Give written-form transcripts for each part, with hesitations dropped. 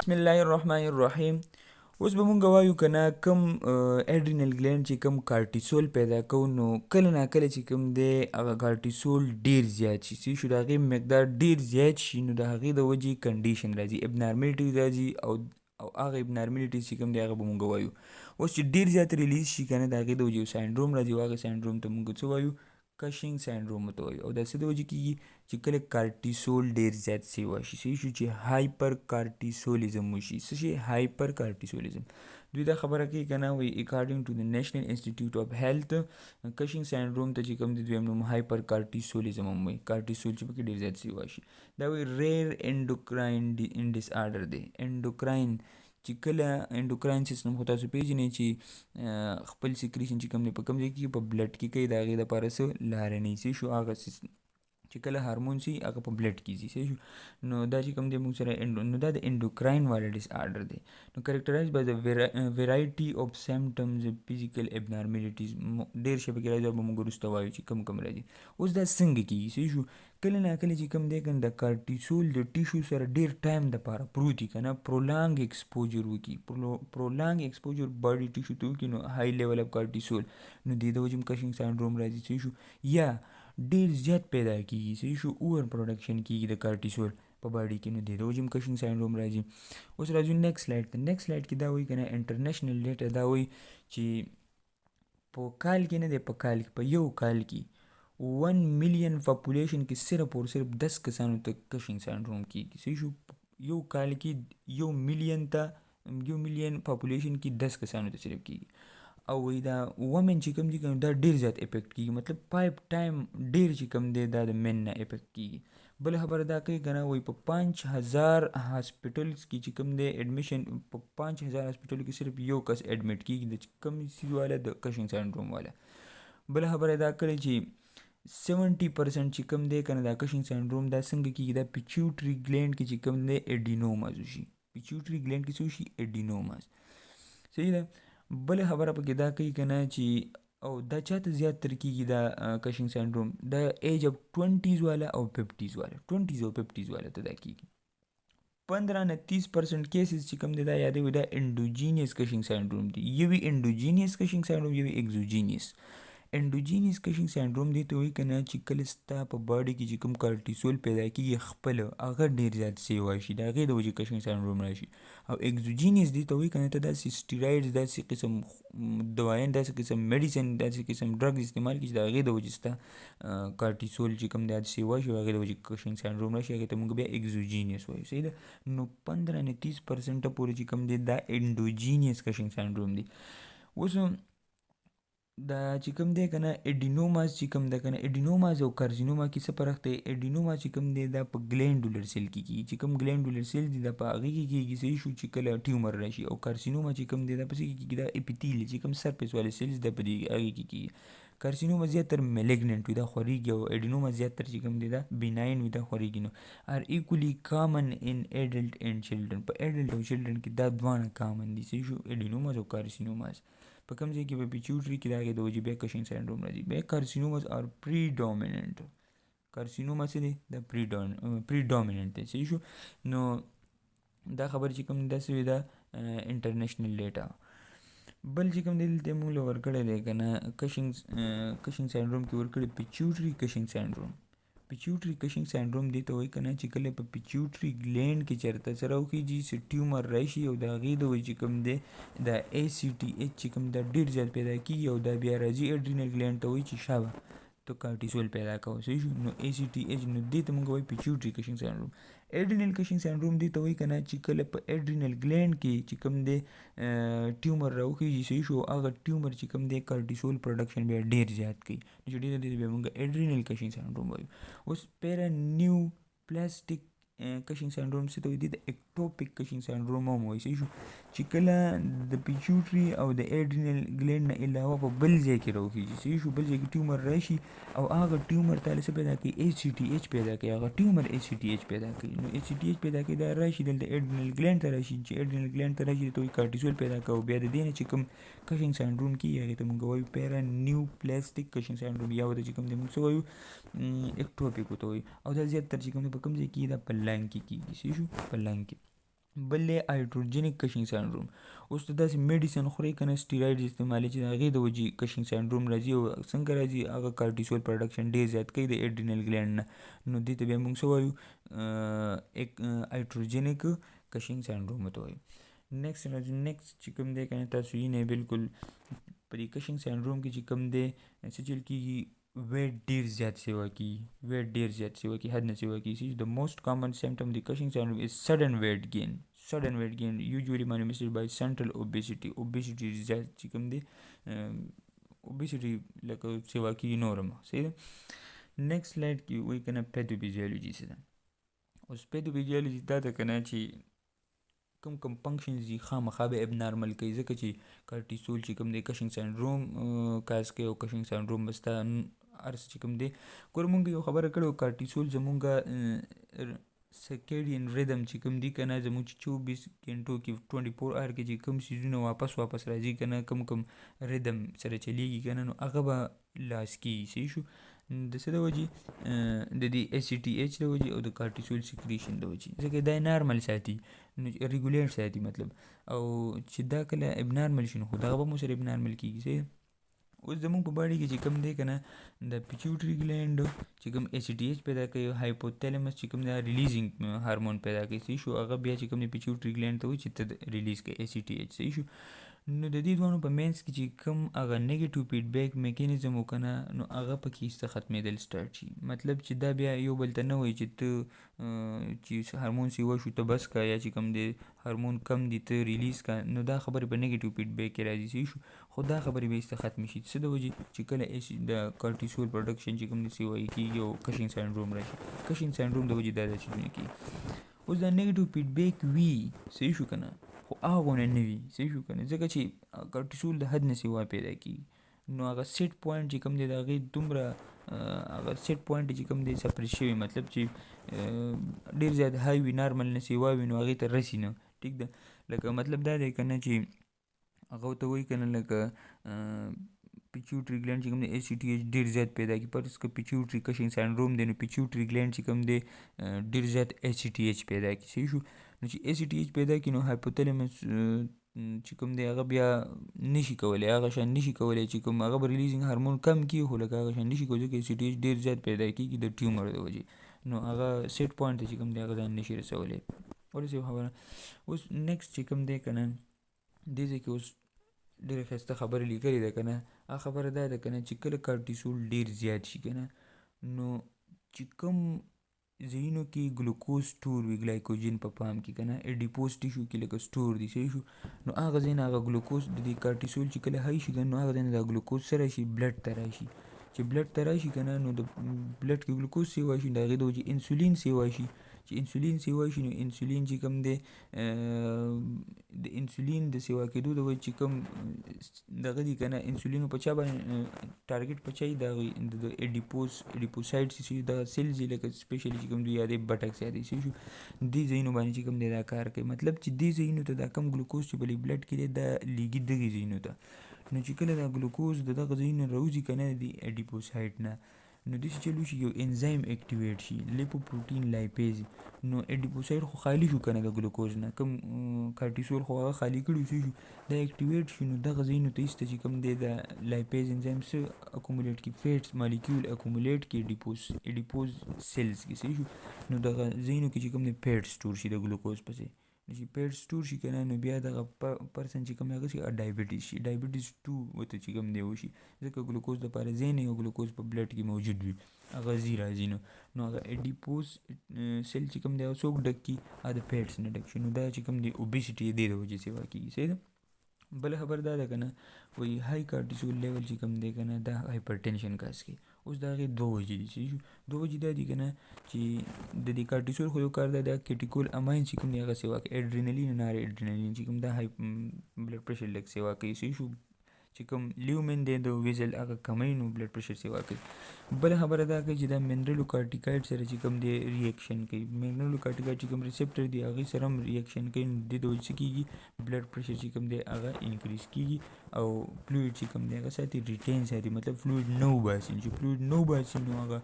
बिस्मिल्लाहिर्रहमानिर्रहीम। اوس به مونږ وایو که نه کوم اډرینل ګلینډ چې کوم کارټیسول پیدا کوو نو کله ناکله چې کوم دی هغه کارټیسول ډیر زیات شي چې د هغې مقدار ډیر زیات شي نو د هغې د وجې کنډیشن راځي ابنارملټي راځي او هغه ابنارملټي چې کوم دی هغه به مونږ وایو. اوس چې ډیر زیات ریلیز شي که نه د هغې د وجې یو ساینډروم راځي او هغه ساینډروم ته مونږ څه وایو کشینګ ساینډروم ته وایو. او دا څه د وجې کېږي چې کله کارټیسول ډیر زیات سیوا شي صحیح شو چې هایپر کارټیسولیزم وشي. څه شي؟ هایپر کارټیسولیزم. دوی دا خبره کوي که نه وایي اکارډینګ ټو د نیشنل انسټیټیوټ آف هیلث کشینګ ساینډروم ته چې کوم د دویم نوم هایپر کارټیسولیزم هم وایي. کارټیسول چې پکې ډیر زیات سیوا شي دا وایي ریئر انډوکراین ډس آرډر دی. انډوکراین چې کله انډوکراین سیستم خو تاسو پیژنئ چې خپل سیکریشن چې کوم دی په کوم ځای کې په بلډ کې کوي د هغې دپاره څه لاره نیسي شو هغه چې کله هارمون سي هغه په بلډ کې ځي صحیح شو. نو دا چې کوم دی موږ سره نو دا د انډوکراین والا ډس آرډر دی. نو کریکټرایز بای د ویرایټي اف سیمټمز فزیکل ابنارملټیز ډېر شی پکې راځي او به موږ وروسته وایو چې کوم راځي. اوس دا څنګه کېږي صحیح شو. کله ناکله چې کوم دی که د کارټیسول د ټیشو سره ډېر ټایم دپاره پروت وي که نه پرولانګ ایکسپوجر وکړي پرولانګ ایکسپوجر باډي ټیشو ته وکړي نو هائی لیول اف کارټیسول نو دې د وجې کشینګ ساینډروم راځي صحیح شو. یا ډیر زیات پیدا کیږي صحیح شو اوور پروډکشن کیږي د کارټیسول په باډي کې نو د وجې کشینګ ساینډروم راځي. اوس راځو نیکسټ سلایډ ته. نیکسټ سلایډ کې دا وایي که نه انټرنیشنل ډیټا دا وایي چې په کال کې نه دی په کال کې په یو کال کې 1 ملین پاپولیشن کې صرف اور صرف 10 کسانو ته کشینګ ساینډروم کیږي صحیح شو. یو کال کې 1 ملین پاپولیشن کې 10 کسانو ته صرف کیږي. او وی دا ومن چې کوم دي دا ډیر زیات افیکټ کیږي مطلب 5 ټایم ډیر چې کوم دی دا د مین نه افیکټ کیږي. بل خبره دا کوي که نه وایي په 5000 هاسپټلز کې چې کوم دی ایډمیشن په 5000 هاسپټلو کې صرف یو کس ایډمیټ کیږي د کوم سیز والا د کشینګ ساینډروم والا. بل خبره دا کړې چې 70% چې کوم دی که نه دا کشینګ ساینډروم دا څنګه کیږي دا پیچوټري ګلینډ کې چې کوم دی ایډینوماز وشي. پیچوټري ګلینډ کې څه وشي؟ ایډینوماز صحیح ده. بل خبره پکې دا کوي که نه چې او دا چاته زیات تر کېږي دا کشینګ ساینډروم دا ایج اف 20s والا او 50s والا 20s او 50s والا ته دا کېږي. 15 نه 30% کیسز چې کوم دی دا یادوي دا انډوجینیس کشینګ ساینډروم دی. یوی انډوجینیس کشینګ ساینډروم یوی ایکزوجینیس. انډوجینیس کشینګ ساینډروم دی ته وایي که نه چې کله ستا په باډي کې چې کوم کارټیسول پیدا کېږي خپله هغه ډېر زیات سیوا شي د هغې د وجې کشینګ ساینډروم راشي. او ایکزوجینیس دی ته وایي که نه ته داسې سټیرایډز داسې قسم دوایان داسې قسم میډیسن داسې قسم ډرګ استعمال کړي چې د هغې د وجې ستا کارټیسول چې کوم دی سیوا شي او هغې د وجې کشینګ ساینډروم راشي هغې ته موږ بیا ایکزوجینیس وایو صحیح ده. نو 15 نه 30% پورې چې کوم دی دا انډوجینیس کشینګ ساینډروم دی. اوس دا چې کوم دی که نه ایډینوماز چې کوم دی که نه ایډینوماز او کارسینوما کې څه فرق دی؟ ایډینوماز چې کوم دی دا په ګلینډولر سیل کې کېږي چې کوم ګلینډولر سیل دی دا په هغې کې کېږي صحیح شو چې کله ټیومر راشي. او کارسینوما چې کوم دی دا په څه کې کېږي دا اپیتیل چې کوم سرفیس والے سیلز دا په دې هغې کې کېږي. کارسینوما زیاتر میلیګننټ وي دا خورېږي او ایډینوما زیاتر چې کوم دی دا بیناین وي دا خورېږي. نو ار ایکولي کامن ان ایډلټ اینډ چلډرن په ایډلټ او چلډرن کې دا دوانه کامن دي صحیح شو ایډینوماز او کارسینوماز. په کوم ځای کې په پیچوټري کې د هغې د وجې بیا کشینګ ساینډروم راځي. بیا کارسینوماز آر پریډومیننټ. کارسینوما څه دی؟ دا پریډومیننټ دی صحیح شو. نو دا خبر چې کوم دا څه وي دا انټرنیشنل ډیټا. بل چې کوم دی دلته موږ له ورکړی دی که نه کشینګ ساینډروم کې ورکړی پیچوټري کشینګ ساینډروم. پیچوټري کشینګ ساینډروم دی ته وایي که نه چې کله په پیچوټري ګلینډ کې چېرته څه راوخیږي چې ټیومر راشي او د هغې د وجې چې کوم دی دا ACTH چې کوم دا ډېر زیات پیدا کېږي او دا بیا راځي اډرینل ګلینډ ته وایي چې شابه تو کارټیسول پیدا کوو صحیح شو. نو ACTH نو دې ته موږ وایي پیچوټري کشینګ ساینډروم. ایډرینل کشینګ ساینډروم دی ته وایي که نه چې کله په ایډرینل ګلینډ کې چې کوم دی ټیومر راوخیږي صحیح شو هغه ټیومر چې کوم دی کارټیسول پروډکشن بیا ډېر زیات کوي نو چې ډېر بیا موږ ایډرینل کشینګ ساینډروم وایو. اوس پیرا نیو پلاسټیک کشینګ ساینډروم څه ته وایي؟ د اکټوپیک کشینګ ساینډروم هم وایي صحیح شو چې کله د پیچوټري او د ایډرینل ګلینډ نه علاوه په بل ځای کې راوخیږي صحیح شو بل ځای کې ټیومر راشي او هغه ټیومر ته څه پیدا کوي ACTH پیدا کوي هغه ټیومر ACTH پیدا کوي. نو ACTH پیدا کوي دا راشي دلته ایډرینل ګلینډ ته راشي چې ایډرینل ګلینډ ته راشي ته وایي کارټیسول پیدا کوو بیا د دې نه چې کوم کشینګ ساینډروم کېږي هغې ته موږ وایو پیرا نیو پلاسټیک کشینګ ساینډروم یا ورته چې کوم دی موږ څه وایو اکټوپیک ورته وایو. او دا زیاتر چې کوم دی په کوم ځای کې دا په لنګ کې کېږي صحیح شو په لنګ کې. بل دی هایدروجنیک کشینګ سینډروم. اوس ته داسې میډیسن خورئ که نه سټیراید استعمالوي چې د هغې د وجې کشینګ سینډروم راځي او څنګه راځي هغه کارټیسول پروډکشن ډېر زیات کوي د ایډرینل ګلینډ نه. نو دې ته بیا موږ څه وایو هایدروجنیک کشینګ سینډروم ورته وایو. نیکسټ چې کوم دی که نه تاسو وینئ بالکل په دې کشینګ سینډروم کې چې کوم دی څه چل کېږي ویټ ډیر زیات سیوا کیږي حد نه سیوا کیږي. د موست کامن سیمټم د کشینګ سینډروم از سډن ویټ گین usually manifested by central obesity زیات چې کوم دی obesity لکه سیوا کیږي نورم. صحیح ده. نیکسټ سلایډ کې وایي که نه پیتوفیزیولوژي څه ده. اوس پیتوفیزیولوژي دا ده که نه چې کم فنکشنز دي خامخا به ابنارمل کوي ځکه چې کارټیسول چې کوم دی کشینګ سینډروم کاز کوي او کشینګ سینډروم به ستا هر څه چې کوم دی ګوره مونږ یو خبره کړې وه کارټیسول زمونږ سرکیډین ریدم چې کوم دی که نه زمونږ چې 24 ګنټو کې 24 آور کې چې کوم سیزونه واپس راځي که نه کم ریدم سره چلیږي که نه نو هغه به لاس کېږي. صحیح شو. د څه د وجې د دې ACTH د وجې او د کارټیسول سیکریشن د وجې ځکه دا نارمل ساتي نو ریګولیټ ساتي مطلب او چې دا کله ابنارمل شي نو خو دغه به مو سره ابنارمل کېږي. صحیح. اوس زمونږ په باډي کې چې کوم دی که نه د پیچوټري ګلینډ چې کوم ACTH پیدا کوي هایپوتیلمس چې کوم دی ریلیزینګ هارمون پیدا کوي. صحیح شو. هغه بیا چې کوم دی پیچوټري ګلینډ ته وایي چې ته ریلیز کوي ACTH. صحیح شو. نو د دې دوانو په مینس کې چې کوم هغه نیګیټیو فیډبیک میکانیزم وکنه نو هغه پکې ایسته ختمېدل سټارټ شي. مطلب چې دا بیا یو بل ته نه وایي چې ته چې هارمون سیوا شو ته بس کا یا چې کوم دی هارمون کم دی ته ریلیز کا نو دا خبرې په نیګیټیو فیډبیک کې راځي. صحیح شو. خو دا خبرې به ایسته ختم شي څه د وجې چې کله د کارټیسول پروډکشن چې کوم دی سیوایي کېږي او کشینګ سینډروم راشي. کشینګ سینډروم د وجې دا چیزونه کېږي. اوس دا نیګیټیو فیډبیک وي. صحیح شو که نه خو هغه غونه نه وي. صحیح شو که نه ځکه چې کارټیسول د حد نه سیوا پیدا کېږي نو هغه سیټ پوینټ چې کوم دی د هغې دومره هغه سیټ پوینټ چې کوم دی سپریس شوی مطلب چې ډېر زیات های وي نارمل نه سیوا وي نو هغې ته رسي نه. ټیک ده. لکه مطلب دا دی که نه چې هغه ورته وایي که نه لکه پیچوټري ګلینډ چې کوم دی ACTH ډېر زیات پیدا کړي فرض که پیچوټري کشینګ سینډروم دی نو پیچوټري ګلینډ چې کوم دی ډېر زیات ACTH پیدا کړي. صحیح شو. نو چې ACTH پیدا کړي نو هایپوتیلمس چې کوم دی هغه بیا نشي کولی هغه شان نشي کولی چې کوم هغه به ریلیزینګ هارمون کم کړي خو لکه هغه شان نشي کولی ځکه ACTH ډېر زیات پیدا کېږي د ټیومر د وجې نو هغه سیټ پوینټ ته چې کوم دی هغه ځان نشي رسولی. ورسې خبره. اوس نیکسټ چې کوم دی که نه دې ځای کې اوس ډېره ښایسته خبره لیکلې ده که نه هغه خبره دا ده که نه چې کله کارټیسول ډېر زیات شي که نه نو چې کوم ځایونو کې ګلوکوز سټور وي ګلایکوجن په پام کې که نه ایډیپوز ټیشو کې لکه سټور دي. صحیح شو. نو هغه ځای نه هغه ګلوکوز د دې کارټیسول چې کله های شي که نو هغه ځای نه دا ګلوکوز څه راشي بلډ ته راشي. چې بلډ ته راشي که نه نو د بلډ کې ګلوکوز سیوا شي د هغې د وجې انسولین سیوا شي. چې انسولین سیوا شي نو انسولین چې کوم دی د انسولین د سیوا کېدو د وجې چې کوم دغه دي که نه انسولین په چا باندې ټارګټ په چا وي د ایډیپوسایډ چې دغه سیلز یې لکه سپیشلی چې کوم دوی یادې بټکس یادې. صحیح شو. دې ځایونو باندې چې کوم دی دا کار کوي مطلب چې دې ځایونو ته دا کم ګلوکوز چې بلې بلډ کې دی دا لیږي دغې ځایونو ته نو چې کله دا ګلوکوز د دغه ځایونو راوځي که نه د ایډیپوسایډ نه نو داسې چل وشي یو انزایم اکټیویټ شي لیپوپروټین لایپیز نو ایډیپوسایډ خو خالی شو که نه د ګلوکوز نه کوم کارټیسول خو هغه خالی کړي شو دا اکټیویټ شي نو دغه ځایونو ته ایسته چې کوم دی د لایپیز انزایم څه اکومولیټ کړي فیټس مالیکیول اکومولیټ کړي ایډیپوز سیلز کې. صحیح شو. نو دغه ځایونو کې چې کوم دی فیټ سټور شي د ګلوکوز پسې نو چې فیټ سټور شي که نه نو بیا دغه پرسن چې کوم هغه شي ډایبټیز شي ډایبټیز 2 ورته چې کوم دی وشي ځکه ګلوکوز دپاره ځای نه یو ګلوکوز په بلډ کې موجود وي هغه ځي راځي نو هغه ایډیپوز سیل چې کوم دی هغه څوک ډک کړي هغه د فیټس نه ډک شي نو دا چې کوم دی اوبیسټي دې د وجې سیوا کېږي. صحیح ده. بله خبر دا ده که نه وایي های کارټیسول لیول چې کوم دی که نه دا هایپرټینشن کاز کوي. اوس د هغې دوه وجې دي. صحیح شو. دوه وجې دا دي که نه چې د دې کارټیسول خو یو کار دا کیټیکول اماین چې کوم دی هغه سیوا کوي ایډرینلین نار ایډرینلین چې کوم دا بلډ پریشر لږ سیوا کوي. صحیح شو. چې کوم لیومن دی د ویزل هغه کمی نو بلډ پریشر سیوا کوي. بله خبره دا کوي چې دا منرالو کارټیکایډ سره چې کوم دی ریاکشن کوي منرالو کارټیکایډ چې کوم ریسپټر دی هغې سره هم ریاکشن کوي نو دې د وجې څه کېږي بلډ پریشر چې کوم دی هغه انکریز کېږي او فلویډ چې کوم دی هغه ساتي ریټین ساتي مطلب فلویډ نه وباسي چې فلویډ نه وباسي نو هغه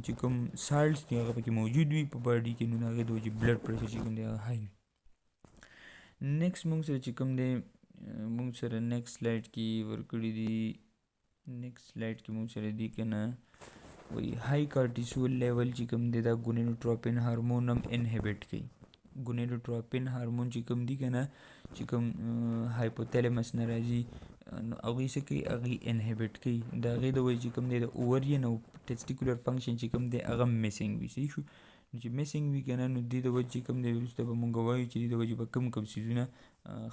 چې کوم سالټس دي هغه پکې موجود وي په باډي کې نو هغې د وجې بلډ پریشر چې کوم دی هغه های وي. نیکسټ مونږ سره چې کوم دی مونږ سره نیکسټ سلایډ کې ورکړي دي نیکسټ سلایډ کې مونږ سره دي که نه وایي های کارټیسول لیول چې کوم دی دا ګونیډوټروپین هارمون هم انهبټ کوي. ګونیډوټروپین هارمون چې کوم دی که نه چې کوم هایپوتیلمس نه راځي نو هغوی څه کوي هغوی انهبټ کوي د هغې د وجې چې کوم دی د اوورین او ټیسټیکولر فنکشن چې کوم دی هغه میسنګ وي. صحیح شو. نو چې میسنګ وي که نه نو دې د وجې چې کوم دی وروسته به مونږ وایو چې دې د وجې به کوم څیزونه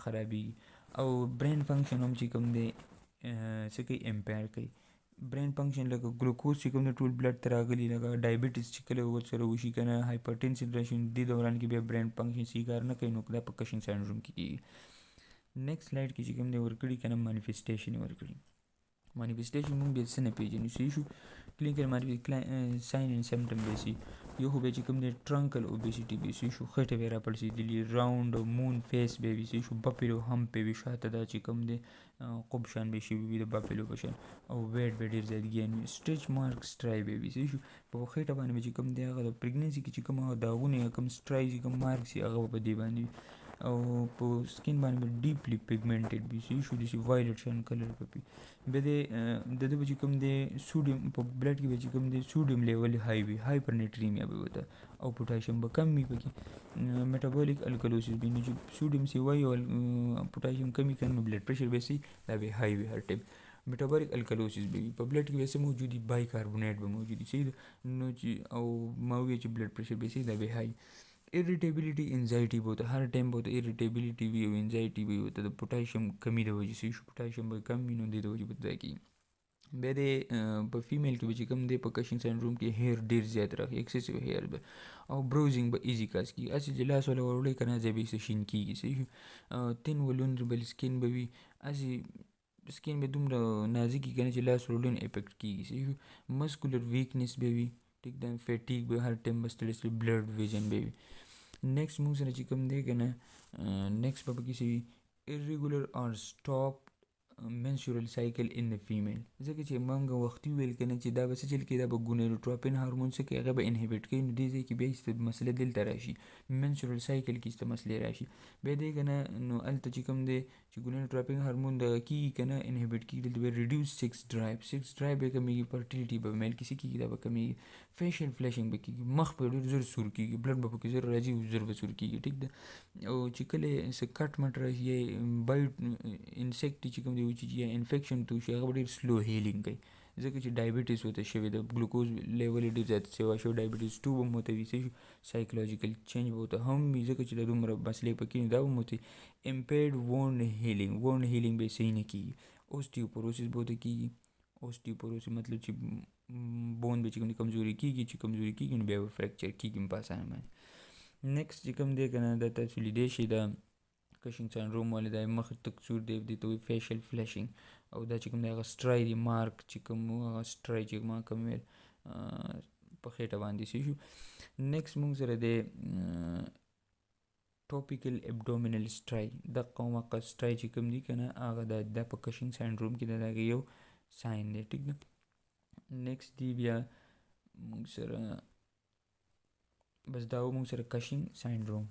خرابېږي او برین فنکشن هم چې کوم دی څه کوي امپیر کوي. برین فنکشن لکه ګلوکوز چې کوم دی ټول بلډ ته راغلي لکه ډایبټیز چې کله ورسره وشي که نه هایپرټینشن راشي دې دوران کې بیا برین فنکشن صحیح کار نه کوي نو دا په کشنګ سینډروم کې کېږي. نیکسټ سلایډ کې چې کوم دی ورکړي که نه مانیفیسټیشن ورکړي. مانیفیسټیشن مونږ بیا څه نه پېژنو. صحیح شو. کلینیکل ساین اینډ سمټم به شي یو خو به چې کوم دی ټرنکل اوبیسیټي به صحیح شو خټې به راپړسېدلي راوند او مون فیس به وي صحیح شو بپلو هم به وي شاته دا چې کوم دی قب شان به شوي وي د بپلو په شان او ویټ به ډېر زیات ګین وي سټریچ مارک سټرای به وي صحیح شو په خېټه باندې به چې کوم دی هغه د پریګننسي کې چې کوم داغونه یا کوم سټرای چې کوم مارک سي هغه به دې باندې وي او په سکین باندې به ډیپلی پیګمنټډ وي صحیح شو داسې وایلټ شان کلر به وي. بیا د ده به چې کوم دی سوډیم په بلډ کې به چې کوم دی سوډیم لیول های وي هایپرنیټریمیا به وته او پوټاشیم به کم وي پکې میټابولیک الکلوسیس به نو چې سوډیم سی وایي او پوټاشیم کم وي که نو بلډ پریشر به سي دا به های وي هر ټایم. میټابولیک الکلوسیس به وي په بلډ کې ویسه موجودي بای کاربونیټ به موجودي صحیح ده نو چې او ما وویل چې بلډ پریشر به سي دا به های. اریټیبلیټي انزایټي به وته هر ټایم به وته اریټیبلیټي وي او انزایټي به وته د پوټاشیم کمی د وجې صحیح شو پوټاشیم به کم وي نو دې د وجې به دا کېږي. بیا د په فیمیل کې به چې کوم دی په کشنګ سینډروم کې هیر ډېر زیات راغی ایکسیسیو هیر به او بروزینګ به ایزي کاس کېږي هسې چې لاس والا وروړی که نه ځای به یې شین کېږي صحیح شو. تین ولونربل سکین به وي هسې سکین به دومره نازک وي که نه چې لاس وروړی افیکټ کېږي صحیح شو. مسکولر ویکنیس به وي ټیک ده فیټیک به هر ټایم به ستړی ستړی بلډ ویژن به وي. نیکسټ مونږ سره چې کوم دی که نه نیکسټ به پکې څه وي irregular or stop menstrual cycle in the female ځکه چې موږ وختي ویل که نه چې دا به څه چل کېږي دا به ګونیډوټروپین هارمون څه کوي هغه به انهبټ کوي نو دې ځای کې بیا ایسته مسله دلته راشي menstrual cycle کې ایسته مسلې راشي بیا دی که نه نو هلته چې کوم دی چې ګونیډوټروپین هارمون دغه کېږي که نه انهبټ کېږي دلته بیا ریډیوس سیکس ډرایو به کمیږي فرټیلیټي به میل کې څه کېږي دا به کمیږي فیشل فلیشنګ به کېږي مخ به ډېر زر سور کېږي بلډ به پکې زر راځي او زر به سور کېږي ټیک ده او چې کله څه کټ مټ راشي یا بایټ انسیکټ چې کوم دی وچې یا انفیکشن تو شي هغه به ډېر سلو هیلینګ کوي ځکه چې ډایبټیز ورته شوی د ګلوکوز لیول یې ډېر زیات سیوا شوی ډایبټیز 2 به هم ورته وي سایکولوژیکل چینج به ورته هم وي ځکه چې د دومره مسلې پکې نو دا به هم ورته امپیرډ وونډ هیلینګ به یې صحیح نه کېږي اوسټیوپوروسس به ورته کېږي اوسټیوپوروسس مطلب چې بون به چې کوم کمزوري کېږي نو بیا به فریکچر کېږي په اسانه باندې. نیکسټ چې کوم دی که نه دا تاسو لیدی شئ دا کشنګ سینډروم والا دا مخ تک سور دی دې ته وایي فیشل فلیشنګ او دا چې کوم دی هغه سټرای دی مارک چې کوم هغه سټرای چې ما کوم ویل په خېټه باندې صحیح شو. نیکسټ مونږ سره دی ټوپیکل ابډومینل سټرای دغه وقت سټرای چې کوم دی که نه هغه دا په کشنګ سینډروم کې د هغې یو ساین دی ټیک ده. نیکسټ دی بیا مونږ سره بس دا و مونږ سره کشنګ سینډروم.